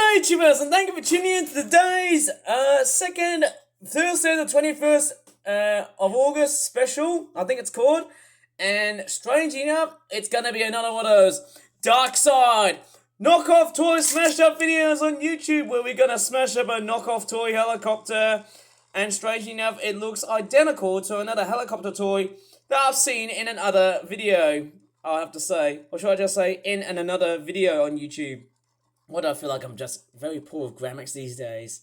G'day YouTubers, and thank you for tuning in to today's second Thursday the 21st of August special, I think it's called. And strangely enough, it's gonna be another one of those dark side knockoff toy smashed up videos on YouTube where we're gonna smash up a knockoff toy helicopter. And strangely enough, it looks identical to another helicopter toy that I've seen in another video, I have to say. Or should I just say, in another video on YouTube. Why do I feel like I'm just very poor with grammars these days?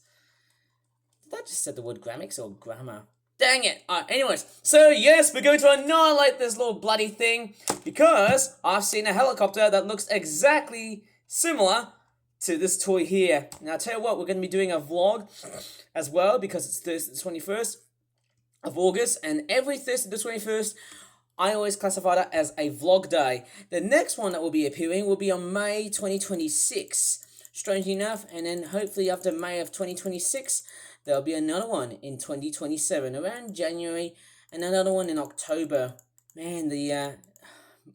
Did I just say the word grammars or grammar? Dang it! Alright, anyways, so yes, we're going to annihilate this little bloody thing because I've seen a helicopter that looks exactly similar to this toy here. Now, I'll tell you what, we're going to be doing a vlog as well because it's Thursday the 21st of August, and every Thursday the 21st, I always classify that as a vlog day. The next one that will be appearing will be on May 2026, strangely enough, and then hopefully after May of 2026, there'll be another one in 2027, around January, and another one in October. Man,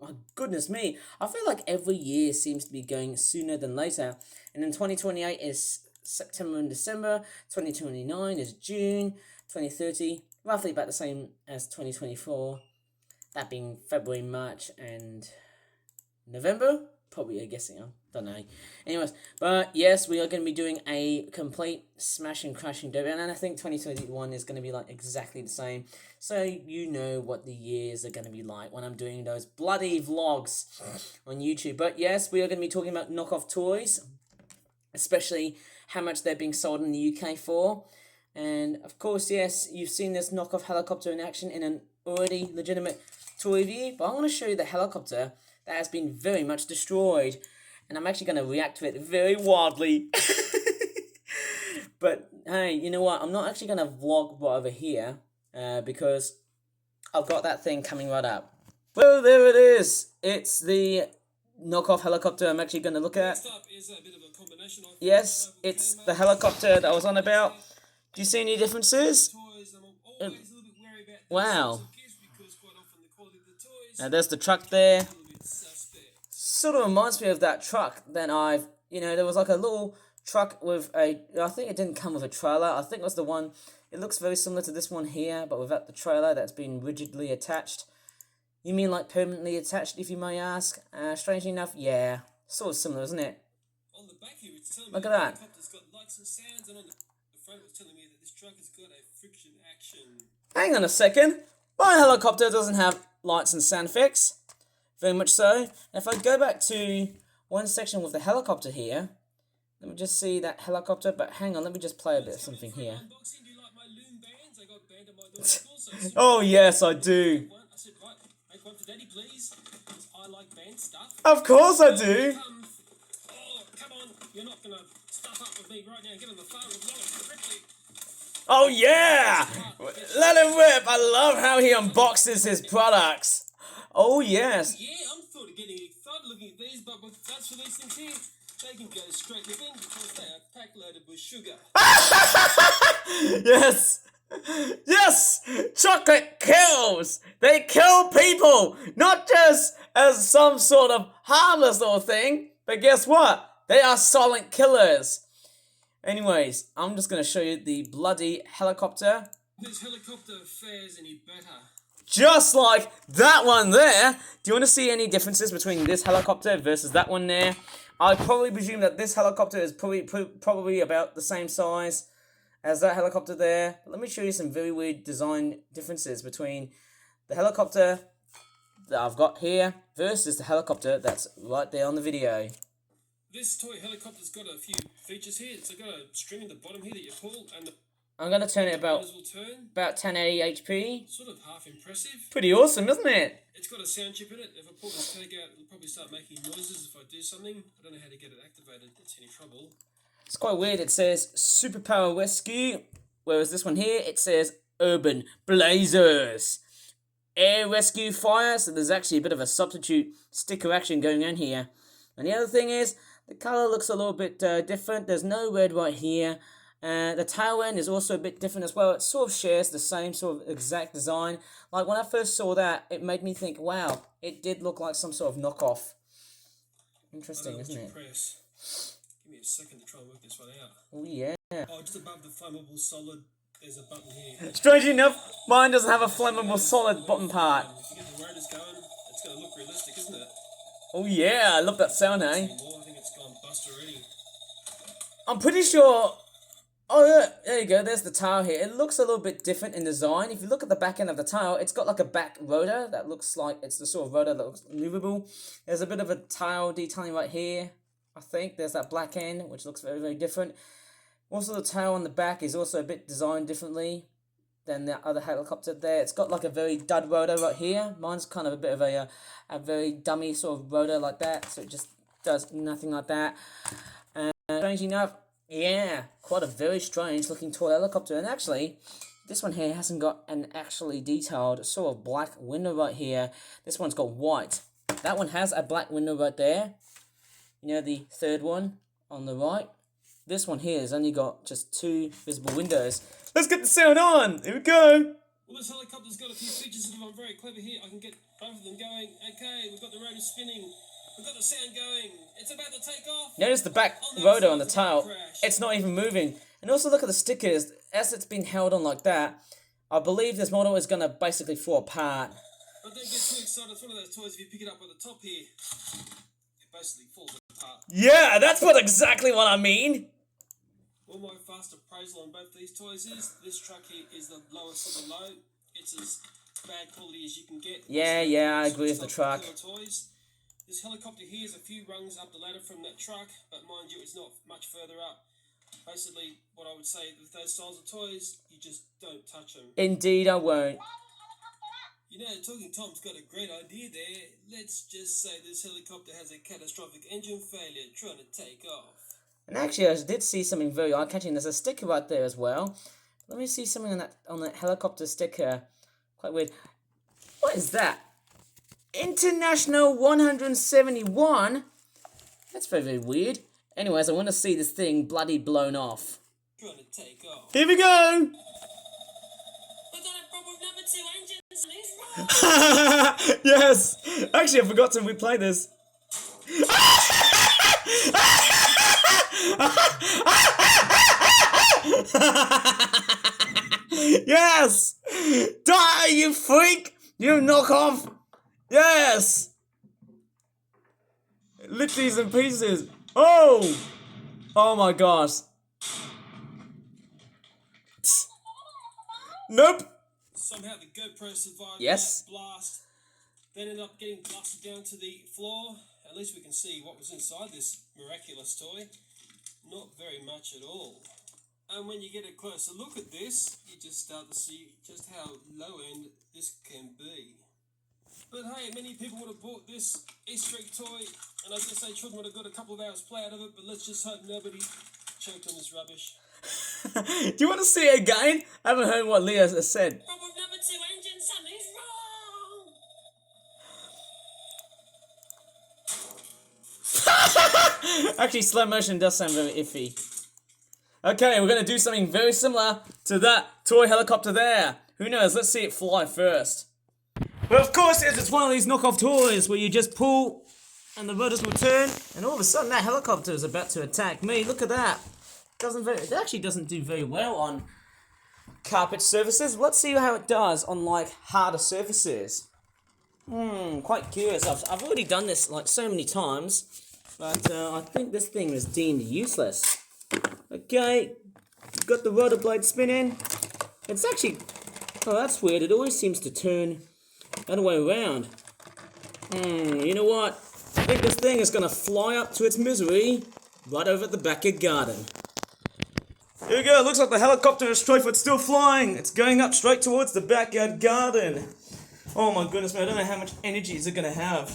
my goodness me, I feel like every year seems to be going sooner than later, and then 2028 is September and December, 2029 is June, 2030, roughly about the same as 2024. That being February, March, and November? Probably, I'm guessing. I don't know. Anyways, but yes, we are going to be doing a complete smash and crashing debut. And I think 2021 is going to be like exactly the same. So you know what the years are going to be like when I'm doing those bloody vlogs on YouTube. But yes, we are going to be talking about knockoff toys. Especially how much they're being sold in the UK for. And of course, yes, you've seen this knockoff helicopter in action in an already legitimate toy review, but I want to show you the helicopter that has been very much destroyed, and I'm actually going to react to it very wildly. But hey, you know what, I'm not actually going to vlog right over here because I've got that thing coming right up. Well, there it is. It's the knockoff helicopter I'm actually going to look at. Yes, it's the helicopter that I was on about. Do you see any differences? Wow. Now there's the truck there. Sort of reminds me of that truck that there was like a little truck with I think it didn't come with a trailer. I think it was the one, it looks very similar to this one here, but without the trailer that's been rigidly attached. You mean like permanently attached, if you may ask? Strangely enough, yeah. Sort of similar, isn't it? On the back here, it's telling Look at that. Helicopter's got lights and sounds, and on the front it's telling me that this truck has got a friction action. Hang on a second. My helicopter doesn't have lights and sound effects. Very much so. If I go back to one section with the helicopter here, let me just see that helicopter, but hang on, let me just play a bit of something here. Oh yes, I do. Of course I do. You're not gonna stuff up with me right now. Get on the phone with quickly. Oh yeah! Let him rip! I love how he unboxes his products. Oh yes. Yeah, I'm sort of getting excited looking at these, but with guts for these things here, they can go straight to the bin because they are pack loaded with sugar. Yes! Yes! Chocolate kills! They kill people! Not just as some sort of harmless little thing, but guess what? They are silent killers. Anyways, I'm just going to show you the bloody helicopter. This helicopter fares any better. Just like that one there. Do you want to see any differences between this helicopter versus that one there? I probably presume that this helicopter is probably about the same size as that helicopter there. But let me show you some very weird design differences between the helicopter that I've got here versus the helicopter that's right there on the video. This toy helicopter's got a few features here. It's got a string at the bottom here that you pull, and I'm going to turn it about 1080 HP. Sort of half impressive. Pretty awesome, isn't it? It's got a sound chip in it. If I pull this tag out, it'll probably start making noises if I do something. I don't know how to get it activated. It's any trouble. It's quite weird. It says Superpower Rescue, whereas this one here, it says Urban Blazers. Air Rescue Fire, so there's actually a bit of a substitute sticker action going on here. And the other thing is, the colour looks a little bit different. There's no red right here. The tail end is also a bit different as well. It sort of shares the same sort of exact design. Like when I first saw that, it made me think, wow, it did look like some sort of knockoff. Interesting, isn't it? Give me a second to try and work this one out. Oh yeah. Oh, just above the flammable solid, there's a button here. Strangely enough, mine doesn't have a flammable solid bottom part. If you get the rotors going, it's going to look realistic, isn't it? Oh yeah, I love that sound, eh? I think it's gone bust already. I'm pretty sure... Oh yeah, there you go, there's the tail here. It looks a little bit different in design. If you look at the back end of the tail, it's got like a back rotor that looks like it's the sort of rotor that looks movable. There's a bit of a tail detailing right here, I think. There's that black end, which looks very, very different. Also, the tail on the back is also a bit designed differently than the other helicopter there. It's got like a very dud rotor right here. Mine's kind of a bit of a very dummy sort of rotor like that, so it just does nothing like that. And strangely enough, yeah, quite a very strange looking toy helicopter. And actually, this one here hasn't got an actually detailed sort of black window right here. This one's got white. That one has a black window right there. You know, the third one on the right. This one here has only got just 2 visible windows. Let's get the sound on! Here we go! Well, this helicopter's got a few features that I'm very clever here. I can get both of them going. Okay, we've got the rotor spinning. We've got the sound going. It's about to take off. Notice the back rotor on the tail. It's not even moving. And also look at the stickers. As it's been held on like that, I believe this model is going to basically fall apart. But don't get too excited. It's one of those toys, if you pick it up at the top here, it basically falls apart. Yeah, that's exactly what I mean. Well, my fast appraisal on both these toys is, this truck here is the lowest of the low. It's as bad quality as you can get. Yeah, I agree with the truck. Toys. This helicopter here is a few rungs up the ladder from that truck, but mind you, it's not much further up. Basically, what I would say with those styles of toys, you just don't touch them. Indeed, I won't. You know, Talking Tom's got a great idea there. Let's just say this helicopter has a catastrophic engine failure trying to take off. And actually, I did see something very eye-catching. There's a sticker right there as well. Let me see something on that helicopter sticker. Quite weird. What is that? International 171? That's very, very weird. Anyways, I want to see this thing bloody blown off. Trying to take off. Here we go! We got a problem with number 2 engines. Yes! Actually, I forgot to replay this. Yes! Die, you freak! You knockoff! Yes! Literally in pieces. Oh! Oh my gosh. Nope. Somehow the GoPro survived Yes. that blast. They ended up getting blasted down to the floor. At least we can see what was inside this miraculous toy. Not very much at all. And when you get a closer look at this, you just start to see just how low end this can be. But hey, many people would have bought this Easter egg toy, and I guess they children would have got a couple of hours play out of it, but let's just hope nobody choked on this rubbish. Do you want to see it again? I haven't heard what Leah has said. Problem number 2 engine, something's wrong! Actually, slow motion does sound very iffy. Okay, we're going to do something very similar to that toy helicopter there. Who knows? Let's see it fly first. Well, of course, it's one of these knockoff toys where you just pull and the rotors will turn, and all of a sudden that helicopter is about to attack me. Look at that. It actually doesn't do very well on carpet surfaces. Let's see how it does on like harder surfaces. Quite curious. I've already done this like so many times, but I think this thing is deemed useless. Okay, got the rotor blade spinning. It's actually, oh, that's weird. It always seems to turn the other way around. You know what? I think this thing is gonna fly up to its misery right over at the backyard garden. Here we go. Looks like the helicopter is straight, but still flying. It's going up straight towards the backyard garden. Oh my goodness, man! I don't know how much energy is it gonna have.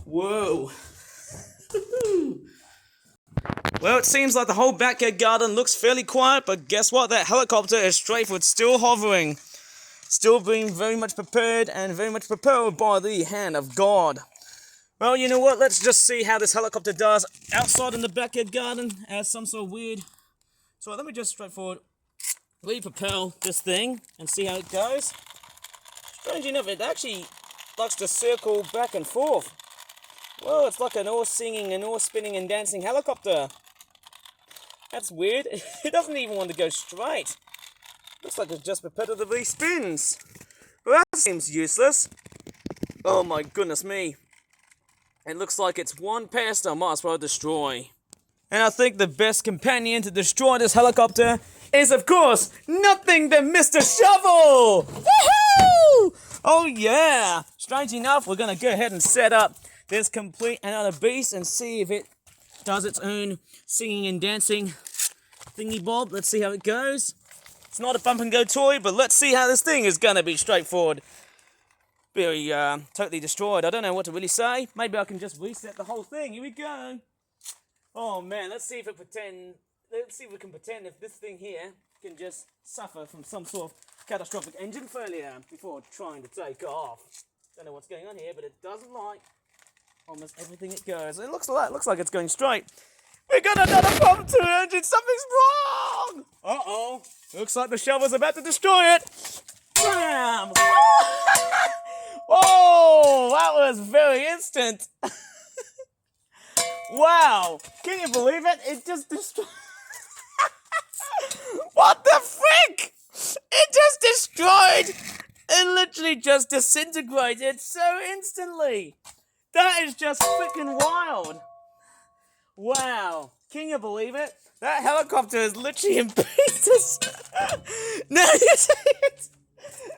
Whoa. Well, it seems like the whole backyard garden looks fairly quiet, but guess what? That helicopter is straight, still hovering. Still being very much prepared and very much propelled by the hand of God. Well, you know what? Let's just see how this helicopter does outside in the backyard garden as some sort of weird. So let me just straightforward re-propel this thing and see how it goes. Strange enough, it actually likes to circle back and forth. Well, it's like an all-singing and all-spinning and dancing helicopter. That's weird. It doesn't even want to go straight. Looks like it just repetitively spins. Well, that seems useless. Oh my goodness me. It looks like it's one pest I might as well destroy. And I think the best companion to destroy this helicopter is, of course, nothing but Mr. Shovel! Woohoo! Oh yeah! Strange enough, we're gonna go ahead and set up this complete another beast and see if it does its own singing and dancing thingy bob. Let's see how it goes. It's not a bump and go toy, but let's see how this thing is gonna be straightforward. Very totally destroyed. I don't know what to really say. Maybe I can just reset the whole thing. Here we go. Oh man, let's see if we can pretend if this thing here can just suffer from some sort of catastrophic engine failure before trying to take off. Don't know what's going on here, but it doesn't like almost everything it goes. It looks like it's going straight. We got another problem to the engine. Something's wrong. Uh-oh. Looks like the shovel's about to destroy it. Bam! Whoa, that was very instant. Wow, can you believe it? It just destroyed. What the frick? It just destroyed. It literally just disintegrated so instantly. That is just freaking wild. Wow, can you believe it? That helicopter is literally in pieces. Now you see it,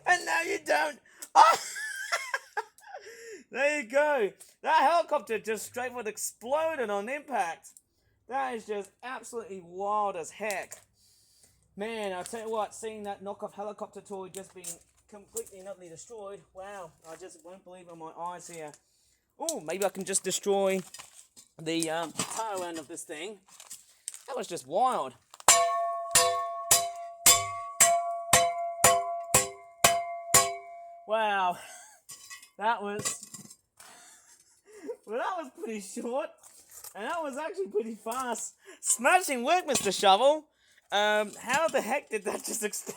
and now you don't. Oh. There you go. That helicopter just straightforward exploded on impact. That is just absolutely wild as heck. Man, I'll tell you what, seeing that knockoff helicopter toy just being completely and utterly destroyed, wow, I just won't believe in my eyes here. Oh, maybe I can just destroy the tail end of this thing. That was just wild. Wow, that was pretty short, and that was actually pretty fast. Smashing work, Mr. Shovel. How the heck did that just explode?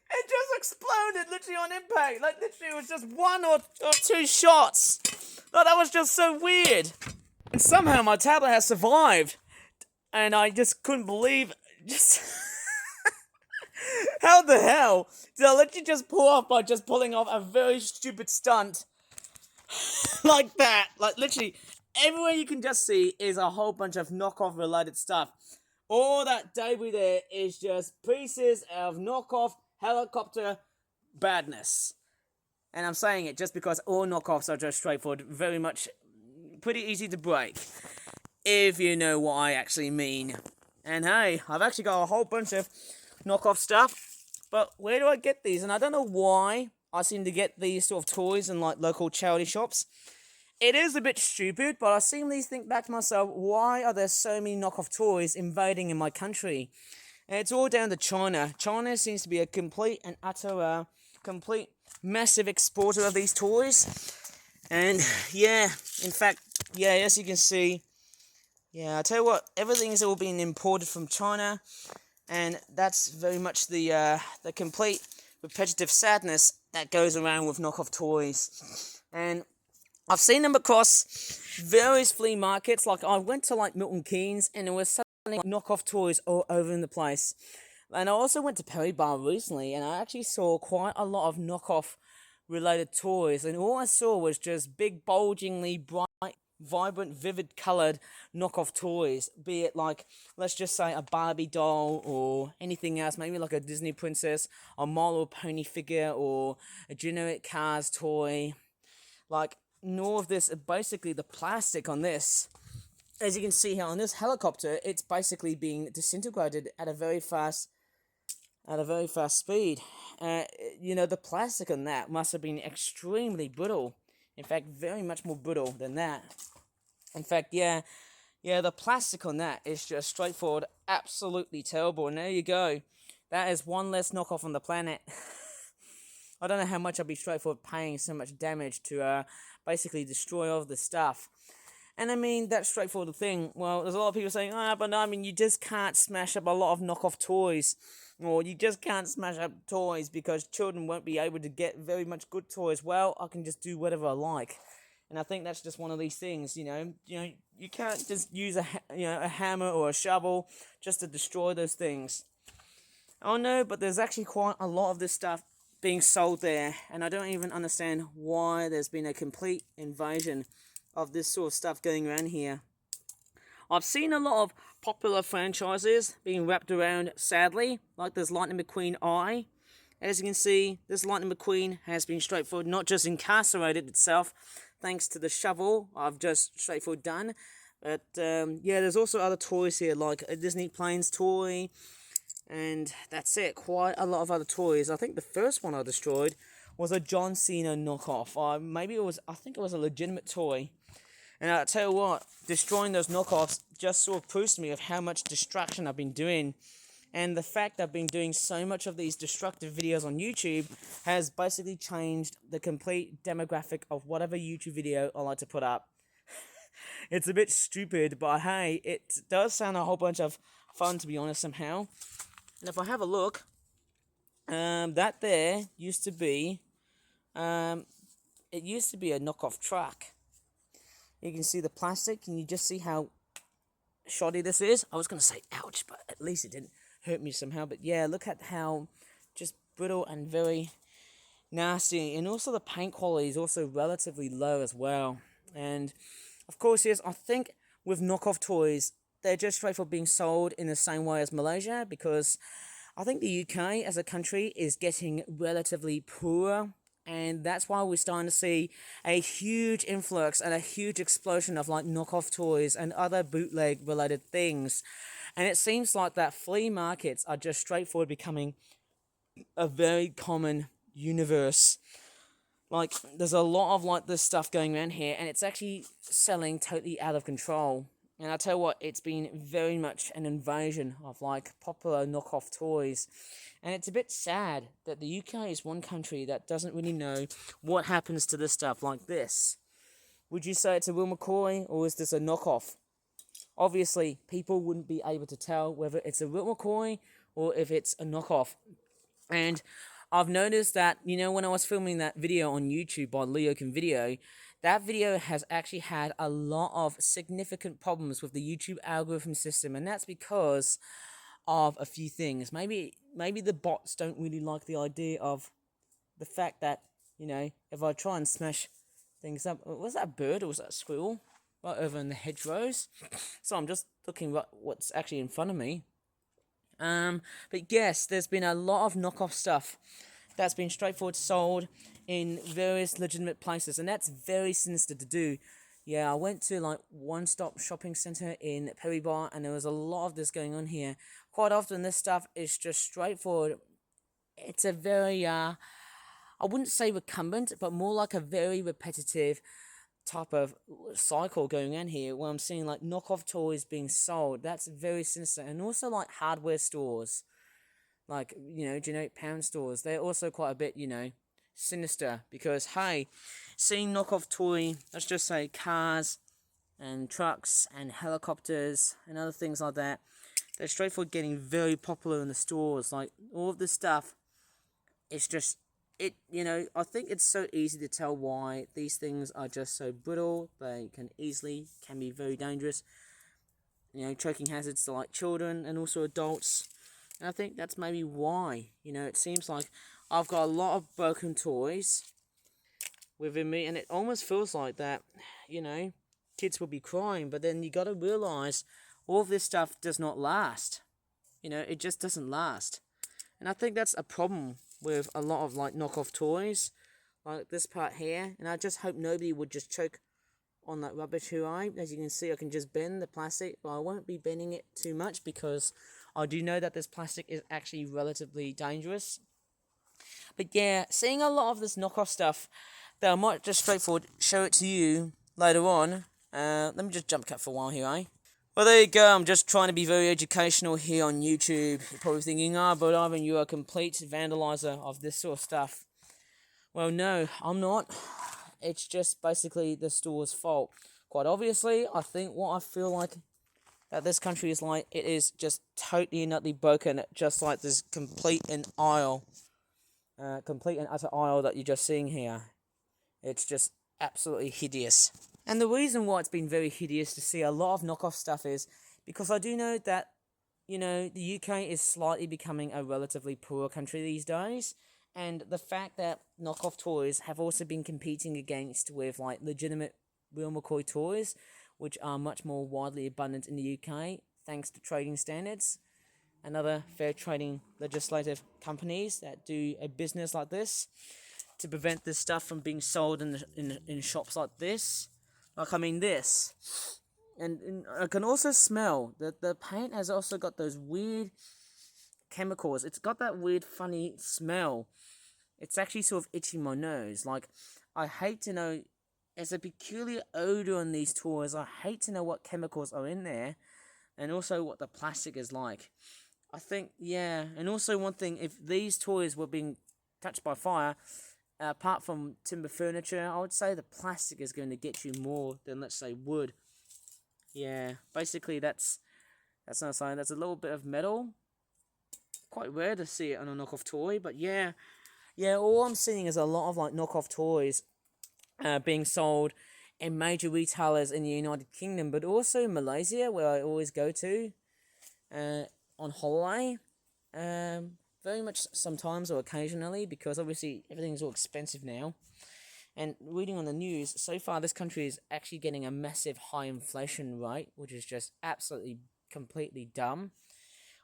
It just exploded literally on impact. Like literally it was just one or two shots. Oh, that was just so weird. And somehow my tablet has survived. And I just couldn't believe just how the hell did I literally just pull off by just pulling off a very stupid stunt like that? Like literally everywhere you can just see is a whole bunch of knockoff related stuff. All that debris there is just pieces of knockoff helicopter badness. And I'm saying it just because all knockoffs are just straightforward, very much pretty easy to break, if you know what I actually mean. And hey, I've actually got a whole bunch of knockoff stuff, but where do I get these? And I don't know why I seem to get these sort of toys in like local charity shops. It is a bit stupid, but I seem to think back to myself, why are there so many knockoff toys invading in my country? And it's all down to China. China seems to be a complete and utter, massive exporter of these toys. And yeah, in fact, yeah, as you can see, yeah, I tell you what, everything's all being imported from China, and that's very much the complete repetitive sadness that goes around with knockoff toys. And I've seen them across various flea markets. Like I went to like Milton Keynes, and there was suddenly knockoff toys all over in the place. And I also went to Perry Bar recently, and I actually saw quite a lot of knockoff related toys, and all I saw was just big, bulgingly bright, vibrant, vivid coloured knockoff toys, be it like, let's just say a Barbie doll or anything else, maybe like a Disney princess, a My Little Pony figure, or a generic Cars toy. Like, none of this, basically the plastic on this, as you can see here on this helicopter, it's basically being disintegrated at a very fast speed. You know, the plastic on that must have been extremely brittle. In fact, very much more brittle than that. In fact, yeah, the plastic on that is just straightforward, absolutely terrible. And there you go. That is one less knockoff on the planet. I don't know how much I'll be straightforward paying so much damage to basically destroy all of the stuff. And I mean, that's straightforward thing. Well, there's a lot of people saying, but no, I mean, you just can't smash up a lot of knockoff toys. Or you just can't smash up toys because children won't be able to get very much good toys. Well, I can just do whatever I like. And I think that's just one of these things, you know, you can't just use a hammer or a shovel just to destroy those things. Oh no, but there's actually quite a lot of this stuff being sold there, and I don't even understand why there's been a complete invasion of this sort of stuff going around here. I've seen a lot of popular franchises being wrapped around, sadly, like this Lightning McQueen eye. As you can see, this Lightning McQueen has been straightforward, not just incarcerated itself, thanks to the shovel I've just straightforward done. But yeah, there's also other toys here, like a Disney Planes toy, and that's it. Quite a lot of other toys. I think the first one I destroyed was a John Cena knockoff. I think it was a legitimate toy. And I'll tell you what, destroying those knockoffs just sort of proves to me of how much destruction I've been doing. And the fact I've been doing so much of these destructive videos on YouTube has basically changed the complete demographic of whatever YouTube video I like to put up. It's a bit stupid, but hey, it does sound a whole bunch of fun, to be honest, somehow. And if I have a look, that there used to be, it used to be a knockoff truck. You can see the plastic, and you just see how shoddy this is. I was going to say ouch, but at least it didn't hurt me somehow. But yeah, look at how just brittle and very nasty. And also the paint quality is also relatively low as well. And of course, yes, I think with knockoff toys, they're just straight for being sold in the same way as Malaysia, because I think the UK as a country is getting relatively poorer. And that's why we're starting to see a huge influx and a huge explosion of like knockoff toys and other bootleg related things. And it seems like that flea markets are just straightforward becoming a very common universe. Like, there's a lot of like this stuff going around here, and it's actually selling totally out of control. And I tell you what, it's been very much an invasion of like popular knockoff toys. And it's a bit sad that the UK is one country that doesn't really know what happens to this stuff like this. Would you say it's a real McCoy, or is this a knockoff? Obviously, people wouldn't be able to tell whether it's a real McCoy or if it's a knockoff. And I've noticed that, when I was filming that video on YouTube by leokimvideo, that video has actually had a lot of significant problems with the YouTube algorithm system, and that's because of a few things. Maybe the bots don't really like the idea of the fact that, if I try and smash things up, was that a bird or was that a squirrel? Right over in the hedgerows. So I'm just looking at what's actually in front of me. But yes, there's been a lot of knockoff stuff that's been straightforward sold in various legitimate places, and that's very sinister to do. Yeah, I went to like One Stop Shopping Centre in Perrybar, and there was a lot of this going on here. Quite often this stuff is just straightforward. It's a very, I wouldn't say recumbent, but more like a very repetitive type of cycle going on here, where I'm seeing like knockoff toys being sold. That's very sinister. And also like hardware stores, like, generic pound stores, they're also quite a bit, sinister, because hey, seeing knockoff toy, let's just say cars and trucks and helicopters and other things like that, they're straightforward getting very popular in the stores. Like, all of this stuff, it's just, I think it's so easy to tell why these things are just so brittle. They can be very dangerous, choking hazards to like children and also adults. And I think that's maybe why, it seems like I've got a lot of broken toys within me, and it almost feels like that, kids will be crying, but then you got to realize all of this stuff does not last. It just doesn't last. And I think that's a problem with a lot of like knockoff toys, like this part here. And I just hope nobody would just choke on that rubbish hooray. As you can see, I can just bend the plastic, but I won't be bending it too much because I do know that this plastic is actually relatively dangerous. But yeah, seeing a lot of this knockoff stuff, that I might just straightforward show it to you later on. Let me just jump cut for a while here, eh? Well, there you go. I'm just trying to be very educational here on YouTube. You're probably thinking, but Ivan, you're a complete vandalizer of this sort of stuff. Well, no, I'm not. It's just basically the store's fault. Quite obviously, I think what I feel like that this country is like, it is just totally and utterly broken, just like this complete and utter aisle that you're just seeing here. It's just absolutely hideous. And the reason why it's been very hideous to see a lot of knockoff stuff is because I do know that, the UK is slightly becoming a relatively poor country these days. And the fact that knockoff toys have also been competing against with, like, legitimate real McCoy toys, which are much more widely abundant in the UK, thanks to trading standards and other fair trading legislative companies that do a business like this to prevent this stuff from being sold in shops like this. Like, I mean, this. And I can also smell that the paint has also got those weird chemicals. It's got that weird, funny smell. It's actually sort of itching my nose. Like, I hate to know, there's a peculiar odor on these toys. I hate to know what chemicals are in there, and also what the plastic is like. I think, yeah, and also one thing, if these toys were being touched by fire, apart from timber furniture, I would say the plastic is going to get you more than, let's say, wood. Yeah, basically that's not a sign. That's a little bit of metal. Quite rare to see it on a knockoff toy, but yeah, all I'm seeing is a lot of, like, knockoff toys being sold in major retailers in the United Kingdom, but also Malaysia, where I always go to on holiday. Very much sometimes or occasionally, because obviously everything's all expensive now. And reading on the news, so far this country is actually getting a massive high inflation rate, which is just absolutely, completely dumb.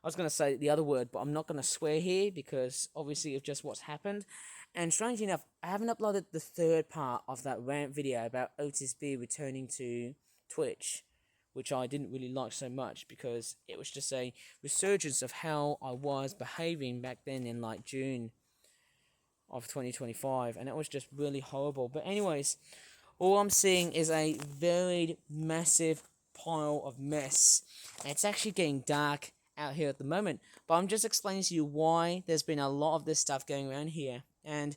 I was going to say the other word, but I'm not going to swear here, because obviously of just what's happened. And strangely enough, I haven't uploaded the third part of that rant video about Otis B returning to Twitch, which I didn't really like so much, because it was just a resurgence of how I was behaving back then in, like, June of 2025, and it was just really horrible. But anyways, all I'm seeing is a very massive pile of mess, and it's actually getting dark out here at the moment, but I'm just explaining to you why there's been a lot of this stuff going around here. And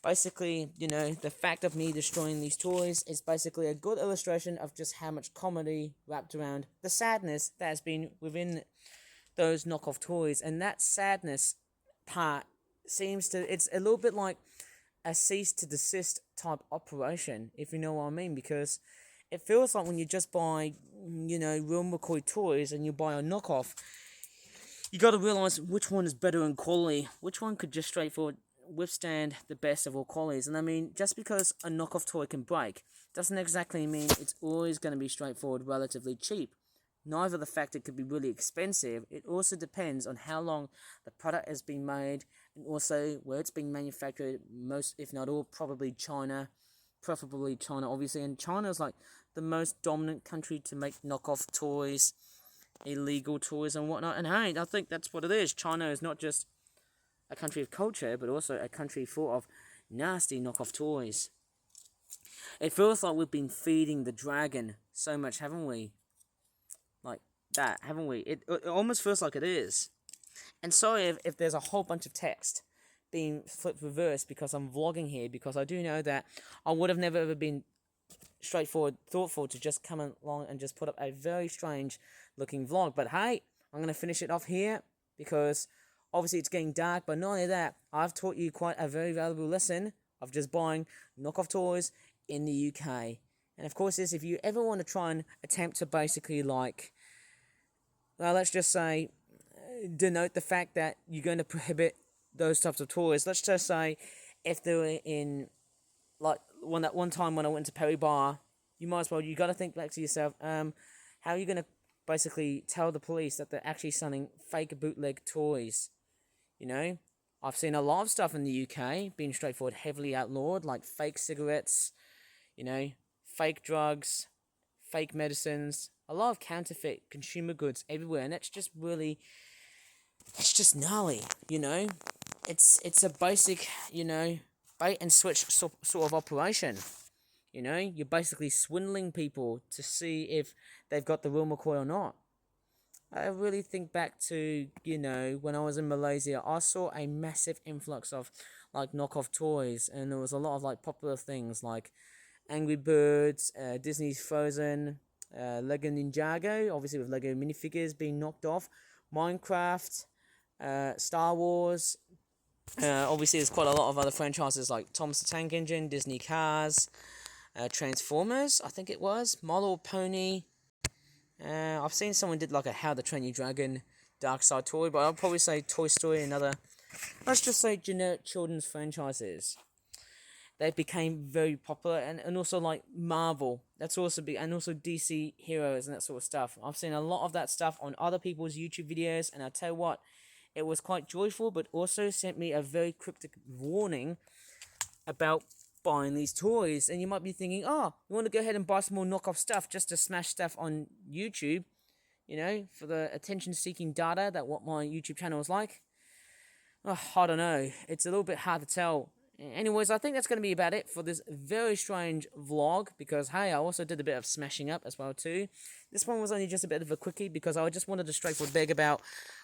basically, the fact of me destroying these toys is basically a good illustration of just how much comedy wrapped around the sadness that has been within those knockoff toys. And that sadness part it's a little bit like a cease to desist type operation, if you know what I mean, because it feels like when you just buy, real McCoy toys and you buy a knockoff, you got to realize which one is better in quality, which one could just straightforward withstand the best of all qualities. And I mean, just because a knockoff toy can break doesn't exactly mean it's always going to be straightforward, relatively cheap. Neither the fact it could be really expensive, it also depends on how long the product has been made, and also where it's being manufactured. Most, if not all, probably China, preferably China, obviously. And China is like the most dominant country to make knockoff toys, illegal toys and whatnot. And hey, I think that's what it is. China is not just a country of culture, but also a country full of nasty knockoff toys. It feels like we've been feeding the dragon so much, haven't we? Like that, haven't we? It almost feels like it is. And sorry if there's a whole bunch of text being flipped reverse, because I'm vlogging here, because I do know that I would have never ever been straightforward, thoughtful to just come along and just put up a very strange looking vlog. But hey, I'm going to finish it off here, because obviously it's getting dark. But not only that, I've taught you quite a very valuable lesson of just buying knockoff toys in the UK. And of course, if you ever want to try and attempt to basically, like, well, let's just say, denote the fact that you're going to prohibit those types of toys. Let's just say, if they were in, like, one time when I went to Perry Bar, you got to think back to yourself, how are you going to basically tell the police that they're actually selling fake bootleg toys? I've seen a lot of stuff in the UK being straightforward, heavily outlawed, like fake cigarettes, fake drugs, fake medicines, a lot of counterfeit consumer goods everywhere, and it's just really, it's just gnarly, It's a basic, bait and switch sort of operation. You're basically swindling people to see if they've got the real McCoy or not. I really think back to, when I was in Malaysia, I saw a massive influx of, like, knockoff toys, and there was a lot of, like, popular things, like Angry Birds, Disney's Frozen, Lego Ninjago, obviously with Lego minifigures being knocked off, Minecraft, Star Wars, obviously there's quite a lot of other franchises like Thomas the Tank Engine, Disney Cars, Transformers, I think it was, My Little Pony. I've seen someone did like a How to Train Your Dragon Dark Side toy, but I'll probably say Toy Story and other, let's just say generic children's franchises. They became very popular, and also like Marvel, that's also big, and also DC heroes and that sort of stuff. I've seen a lot of that stuff on other people's YouTube videos, and I'll tell you what, it was quite joyful, but also sent me a very cryptic warning about buying these toys. And you might be thinking, oh, you want to go ahead and buy some more knockoff stuff just to smash stuff on YouTube, you know, for the attention-seeking data that what my YouTube channel is like. Oh, I don't know, it's a little bit hard to tell. Anyways, I think that's going to be about it for this very strange vlog, because, hey, I also did a bit of smashing up as well, too. This one was only just a bit of a quickie, because I just wanted to straightforward beg about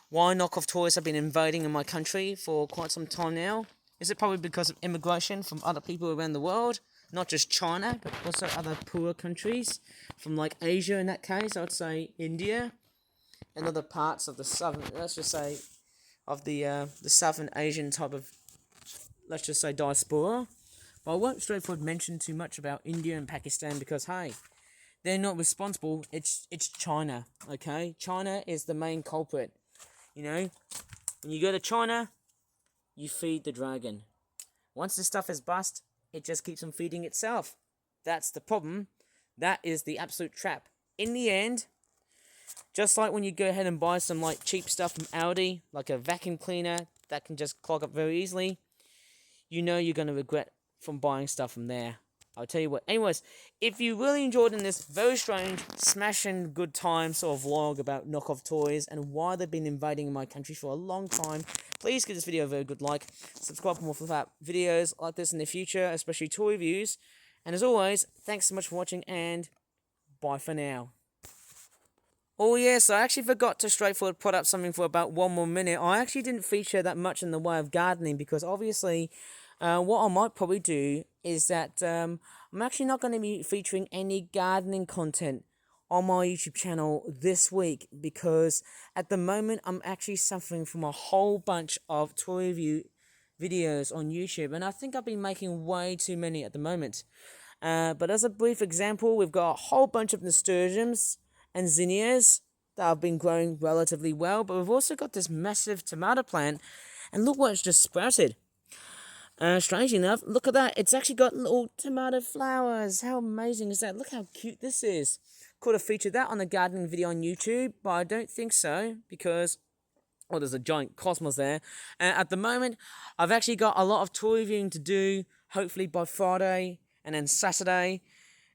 why knockoff toys have been invading in my country for quite some time now. Is it probably because of immigration from other people around the world? Not just China, but also other poorer countries, from, like, Asia in that case. I would say India, and other parts of the southern, let's just say, of the southern Asian type of, let's just say, diaspora. But I won't straightforward mention too much about India and Pakistan, because, hey, they're not responsible. It's China, okay? China is the main culprit, you know? When you go to China, you feed the dragon. Once the stuff is bust, it just keeps on feeding itself. That's the problem. That is the absolute trap. In the end, just like when you go ahead and buy some like cheap stuff from Aldi, like a vacuum cleaner that can just clog up very easily, you know you're going to regret from buying stuff from there. I'll tell you what. Anyways, if you really enjoyed in this very strange, smashing good time sort of vlog about knockoff toys and why they've been invading my country for a long time, please give this video a very good like. Subscribe for more flip-out videos like this in the future, especially toy reviews. And as always, thanks so much for watching, and bye for now. Oh yes, I actually forgot to straightforward put up something for about 1 more minute. I actually didn't feature that much in the way of gardening, because obviously what I might probably do is that I'm actually not going to be featuring any gardening content on my YouTube channel this week, because at the moment I'm actually suffering from a whole bunch of toy review videos on YouTube, and I think I've been making way too many at the moment. But as a brief example, we've got a whole bunch of nasturtiums and zinnias that have been growing relatively well, but we've also got this massive tomato plant, and look what it's just sprouted. Strangely enough, look at that, it's actually got little tomato flowers. How amazing is that? Look how cute this is. Could have featured that on a gardening video on YouTube, but I don't think so, because, well, there's a giant cosmos there. At the moment, I've actually got a lot of toy reviewing to do, hopefully by Friday, and then Saturday,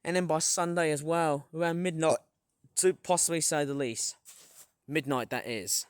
and then by Sunday as well, around midnight, to possibly say the least. Midnight, that is.